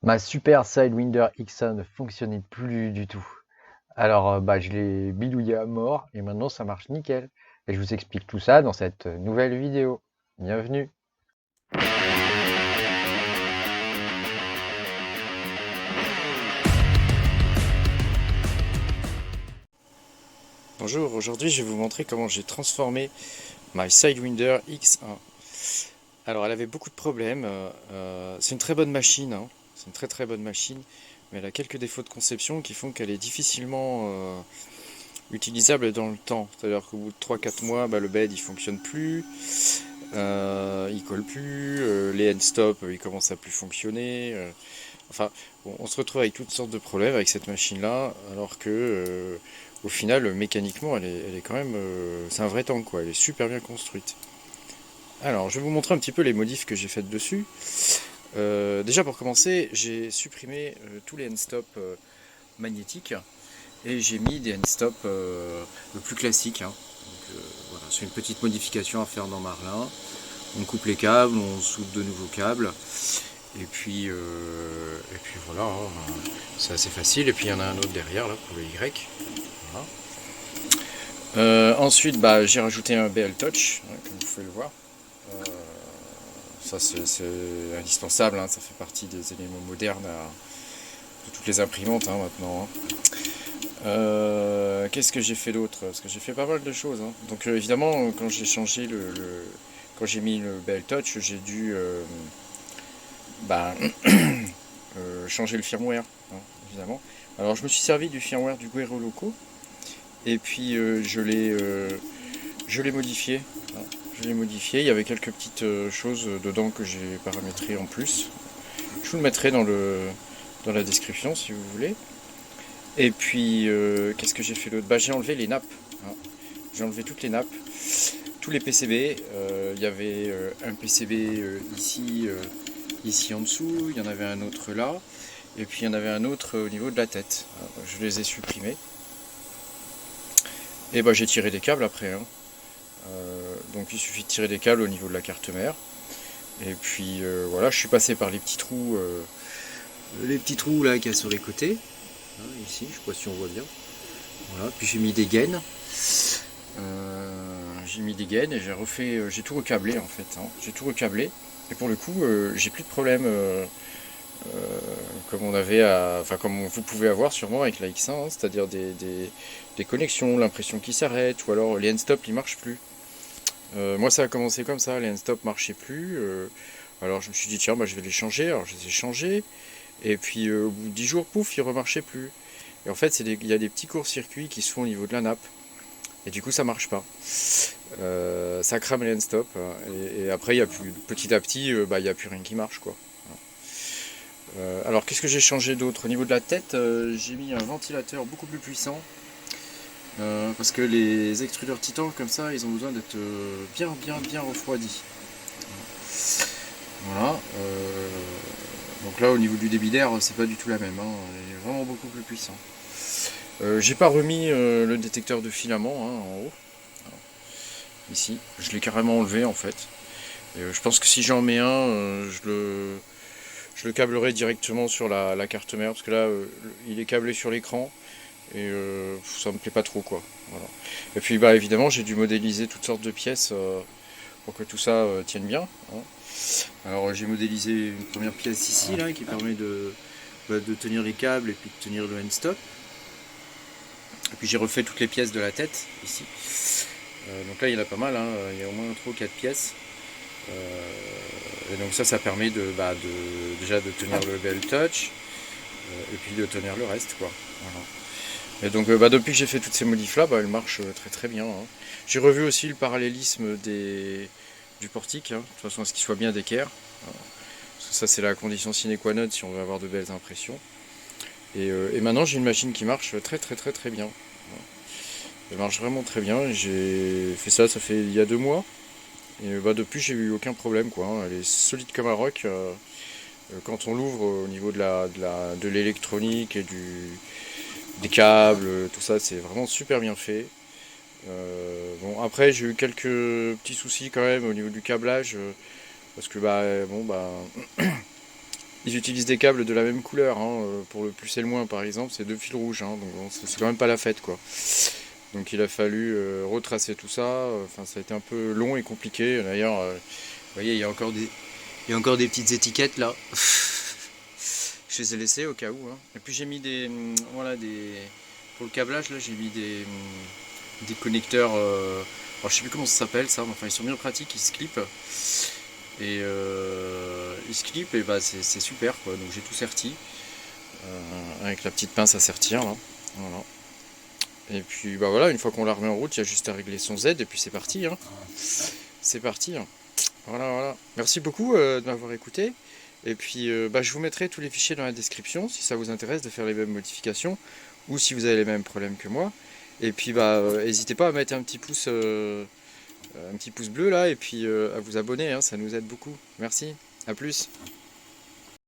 Ma super Sidewinder X1 ne fonctionnait plus du tout. Alors, je l'ai bidouillé à mort et maintenant ça marche nickel. Et je vous explique tout ça dans cette nouvelle vidéo. Bienvenue. Bonjour, aujourd'hui je vais vous montrer comment j'ai transformé ma Sidewinder X1. Alors elle avait beaucoup de problèmes, c'est une très bonne machine, hein. C'est une très très bonne machine, mais elle a quelques défauts de conception qui font qu'elle est difficilement utilisable dans le temps. C'est-à-dire qu'au bout de 3-4 mois, le bed il fonctionne plus, il colle plus, les end-stop ils commencent à plus fonctionner. Enfin, on se retrouve avec toutes sortes de problèmes avec cette machine-là, alors que au final, mécaniquement, elle est quand même, c'est un vrai tank quoi. Elle est super bien construite. Alors, je vais vous montrer un petit peu les modifs que j'ai faites dessus. Déjà pour commencer, j'ai supprimé tous les end-stop magnétiques et j'ai mis des end-stop le plus classiques, hein. Donc, voilà, c'est une petite modification à faire dans Marlin. On coupe les câbles, on soude de nouveaux câbles. Et puis voilà, hein, c'est assez facile. Et puis il y en a un autre derrière là pour le Y. Voilà. Ensuite, j'ai rajouté un BL Touch, hein, comme vous pouvez le voir. Euh, Ça c'est indispensable, hein, ça fait partie des éléments modernes de toutes les imprimantes, hein, maintenant, hein. Qu'est-ce que j'ai fait d'autre? Parce que j'ai fait pas mal de choses, hein. Donc évidemment, quand j'ai changé quand j'ai mis le BL Touch, j'ai dû bah, changer le firmware, hein, évidemment. Alors je me suis servi du firmware du Guerrero Loco et puis je l'ai modifié, hein. Je l'ai modifié, il y avait quelques petites choses dedans que j'ai paramétrées en plus. Je vous le mettrai dans la description si vous voulez. Et puis qu'est-ce que j'ai fait d'autre? J'ai enlevé les nappes, hein. J'ai enlevé toutes les nappes, tous les PCB. Il y avait un PCB ici en dessous, il y en avait un autre là. Et puis il y en avait un autre au niveau de la tête. Je les ai supprimés. Et j'ai tiré des câbles après, hein. Donc il suffit de tirer des câbles au niveau de la carte mère. Et puis voilà, je suis passé par les petits trous là qu'il y a sur les côtés. Hein, ici, je sais pas si on voit bien. Voilà. Puis j'ai mis des gaines. J'ai mis des gaines et j'ai tout recablé en fait, hein. J'ai tout recablé. Et pour le coup, j'ai plus de problème. Comme on avait enfin comme vous pouvez avoir sûrement avec la X1, hein, c'est-à-dire des connexions, l'impression qui s'arrête, ou alors les end-stop ils marchent plus. Moi ça a commencé comme ça, les end-stop marchaient plus, alors je me suis dit tiens je vais les changer, alors je les ai changés, et puis au bout de 10 jours, pouf, ils remarchaient plus. Et en fait il y a des petits courts-circuits qui se font au niveau de la nappe, et du coup ça marche pas. Ça crame les end-stop, hein, et après il y a plus, petit à petit, il n'y a plus rien qui marche quoi. Alors qu'est-ce que j'ai changé d'autre? Au niveau de la tête, j'ai mis un ventilateur beaucoup plus puissant. Parce que les extrudeurs Titan comme ça, ils ont besoin d'être bien refroidis. Voilà. Donc là, au niveau du débit d'air, c'est pas du tout la même, hein. Il est vraiment beaucoup plus puissant. J'ai pas remis le détecteur de filament, hein, en haut. Ici, je l'ai carrément enlevé en fait. Et, je pense que si j'en mets un, je le câblerai directement sur la carte mère, parce que là, il est câblé sur l'écran. Et ça me plaît pas trop quoi. Voilà. Et puis évidemment j'ai dû modéliser toutes sortes de pièces pour que tout ça tienne bien, hein. Alors j'ai modélisé une première pièce ici là qui permet de tenir les câbles et puis de tenir le end stop. Et puis j'ai refait toutes les pièces de la tête ici. Donc là il y en a pas mal, hein. Il y a au moins 3 ou 4 pièces. Et donc ça permet déjà de tenir le bell touch et puis de tenir le reste quoi. Voilà. Et donc depuis que j'ai fait toutes ces modifs là, elle marche très très bien, hein. J'ai revu aussi le parallélisme du portique, hein, de toute façon à ce qu'il soit bien d'équerre. Parce que ça c'est la condition sine qua non si on veut avoir de belles impressions. Et maintenant j'ai une machine qui marche très très très très bien. Elle marche vraiment très bien. J'ai fait ça fait il y a 2 mois. Et depuis j'ai eu aucun problème quoi, hein. Elle est solide comme un roc. Quand on l'ouvre au niveau de l'électronique et des câbles, tout ça, c'est vraiment super bien fait. Bon, après, j'ai eu quelques petits soucis quand même au niveau du câblage, parce que ils utilisent des câbles de la même couleur, hein, pour le plus et le moins par exemple, c'est 2 fils rouges, hein, donc bon, c'est quand même pas la fête quoi. Donc il a fallu retracer tout ça, enfin ça a été un peu long et compliqué, d'ailleurs vous voyez il y a encore des petites étiquettes là, je les ai laissées au cas où, hein. Et puis j'ai mis voilà, pour le câblage là j'ai mis des connecteurs, alors je sais plus comment ça s'appelle ça, mais enfin ils sont bien pratiques, ils se clippent. Et il se clip et bah c'est super quoi. Donc j'ai tout serti avec la petite pince à sertir là. Voilà. Et puis bah voilà, une fois qu'on la remet en route, il y a juste à régler son Z et puis c'est parti, hein. C'est parti, hein. Voilà, voilà. Merci beaucoup de m'avoir écouté. Et puis bah, je vous mettrai tous les fichiers dans la description si ça vous intéresse de faire les mêmes modifications ou si vous avez les mêmes problèmes que moi. Et puis bah n'hésitez pas à mettre un petit pouce bleu là et puis à vous abonner, hein, ça nous aide beaucoup. Merci, à plus.